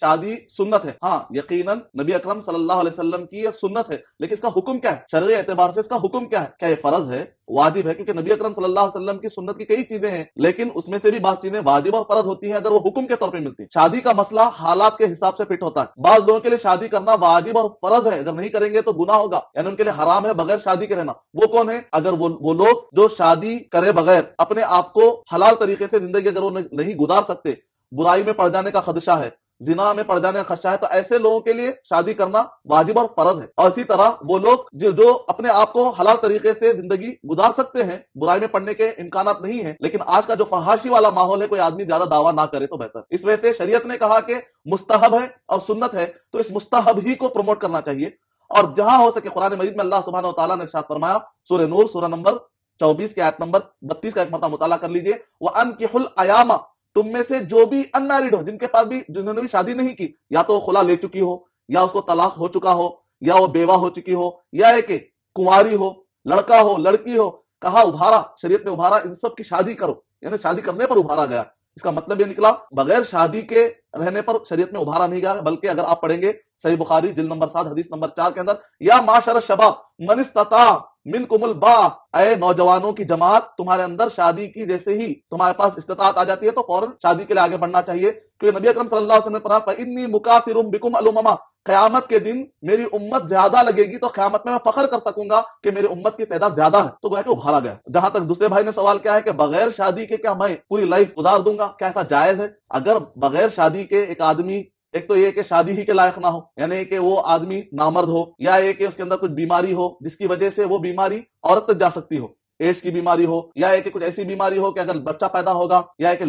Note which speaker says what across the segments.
Speaker 1: شادی سنت ہے، ہاں یقیناً نبی اکرم صلی اللہ علیہ وسلم کی یہ سنت ہے، لیکن اس کا حکم کیا ہے؟ شرعی اعتبار سے اس کا حکم کیا ہے؟ کیا یہ فرض ہے، واجب ہے؟ کیونکہ نبی اکرم صلی اللہ علیہ وسلم کی سنت کی کئی چیزیں ہیں، لیکن اس میں سے بھی بعض چیزیں واجب اور فرض ہوتی ہیں اگر وہ حکم کے طور پہ ملتی ہیں۔ شادی کا مسئلہ حالات کے حساب سے فٹ ہوتا ہے، بعض لوگوں کے لیے شادی کرنا واجب اور فرض ہے، اگر نہیں کریں گے تو گناہ ہوگا، یعنی ان کے لیے حرام ہے بغیر شادی کے رہنا۔ وہ کون ہے؟ اگر وہ لوگ جو شادی کرے بغیر اپنے آپ کو حلال طریقے سے زندگی اگر وہ نہیں گزار سکتے، برائی میں پڑ جانے کا خدشہ ہے، زنا میں پڑ جانے کا خدشہ ہے، تو ایسے لوگوں کے لیے شادی کرنا واجب اور فرض ہے۔ اور اسی طرح وہ لوگ جو اپنے آپ کو حلال طریقے سے زندگی گزار سکتے ہیں، برائی میں پڑنے کے امکانات نہیں ہیں، لیکن آج کا جو فحاشی والا ماحول ہے، کوئی آدمی زیادہ دعویٰ نہ کرے تو بہتر۔ اس وجہ سے شریعت نے کہا کہ مستحب ہے اور سنت ہے، تو اس مستحب ہی کو پروموٹ کرنا چاہیے، اور جہاں ہو سکے قرآن مجید میں اللہ سبحانہ و تعالیٰ نے ارشاد فرمایا، سورہ نور سورہ نمبر 24 کی آیت نمبر 32 کا ایک مرتبہ مطالعہ کر لیجئے، وَأَنكِحُوا الْأَيَامَ، تم میں سے جو بھی ان میرڈ ہو، جن کے پاس بھی، جنہوں نے بھی شادی نہیں کی، یا تو خلا لے چکی ہو، یا اس کو طلاق ہو چکا ہو، یا وہ بیوہ ہو چکی ہو، یا ایک کنواری ہو، لڑکا ہو لڑکی ہو، کہا ابھارا، شریعت نے ابھارا ان سب کی شادی کرو، یعنی شادی کرنے پر ابھارا گیا۔ اس کا مطلب یہ نکلا بغیر شادی کے رہنے پر شریعت میں ابھارا نہیں گیا، بلکہ اگر آپ پڑھیں گے صحیح بخاری جلد نمبر 7 حدیث نمبر 4 کے اندر، یا معاشر الشباب من استطاع منکم الباء، اے نوجوانوں کی جماعت، تمہارے اندر شادی کی جیسے ہی تمہارے پاس استطاعت آ جاتی ہے تو فوراً شادی کے لیے آگے بڑھنا چاہیے، کیونکہ نبی اکرم صلی اللہ علیہ وسلم نے فرمایا فإنی مکافر بکم الامم، قیامت کے دن میری امت زیادہ لگے گی تو قیامت میں فخر کر سکوں گا کہ میری امت کی تعداد زیادہ ہے، تو گویا کہ ابھارا گیا۔ جہاں تک دوسرے بھائی نے سوال کیا ہے کہ بغیر شادی کے کیا میں پوری لائف گزار دوں گا، کیا ایسا جائز ہے؟ اگر بغیر شادی کے ایک آدمی، ایک تو یہ کہ شادی ہی کے لائق نہ ہو، یعنی کہ وہ آدمی نامرد ہو، یا یہ کہ اس کے اندر کچھ بیماری ہو جس کی وجہ سے وہ بیماری عورت تک جا سکتی ہو، ایڈس کی بیماری ہو، یا ایک کہ کچھ ایسی بیماری ہو کہ اگر بچہ پیدا ہوگا، یا ایک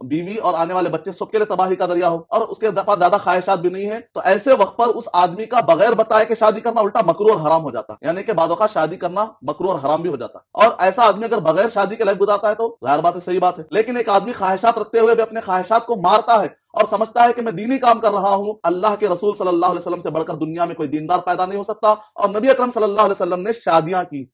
Speaker 1: بیوی اور آنے والے بچے سب کے لیے تباہی کا ذریعہ ہو، اور اس کے پاس زیادہ خواہشات بھی نہیں ہے، تو ایسے وقت پر اس آدمی کا بغیر بتائے کہ شادی کرنا الٹا مکروہ اور حرام ہو جاتا ہے، یعنی کہ بعض اوقات شادی کرنا مکروہ اور حرام بھی ہو جاتا ہے۔ اور ایسا آدمی اگر بغیر شادی کے لائف گزارتا ہے تو ظاہر بات ہے، صحیح بات ہے، لیکن ایک آدمی خواہشات رکھتے ہوئے بھی اپنے خواہشات کو مارتا ہے اور سمجھتا ہے کہ میں دینی کام کر رہا ہوں، اللہ کے رسول صلی اللہ علیہ وسلم سے بڑھ کر دنیا میں کوئی دیندار پیدا نہیں ہو سکتا، اور نبی اکرم صلی اللہ علیہ وسلم نے شادیاں کی،